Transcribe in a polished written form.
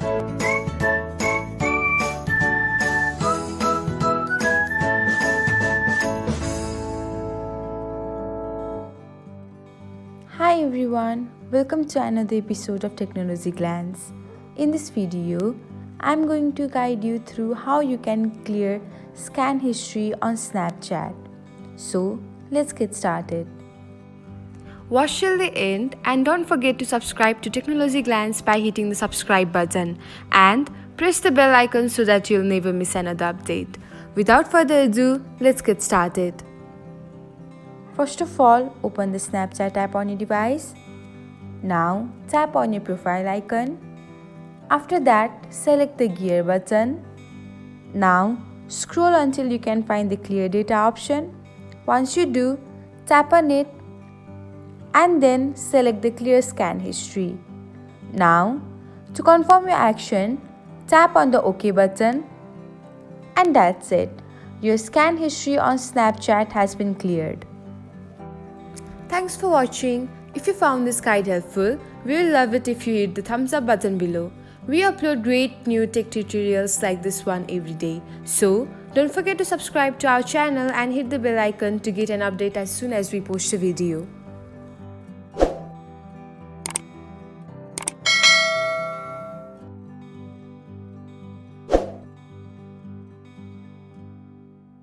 Hi everyone, welcome to another episode of Technology Glance. In this video, I'm going to guide you through how you can clear scan history on Snapchat. So, let's get started. Watch till the end and don't forget to subscribe to Technology Glance by hitting the subscribe button and press the bell icon so that you'll never miss another update. Without further ado, let's get started. First of all, open the Snapchat app on your device. Now, tap on your profile icon. After that, select the gear button. Now, scroll until you can find the clear data option. Once you do, tap on it and then select the clear scan history. Now, to confirm your action, tap on the OK button. And that's it. Your scan history on Snapchat has been cleared. Thanks for watching. If you found this guide helpful, we will love it if you hit the thumbs up button below. We upload great new tech tutorials like this one every day. So, don't forget to subscribe to our channel and hit the bell icon to get an update as soon as we post a video.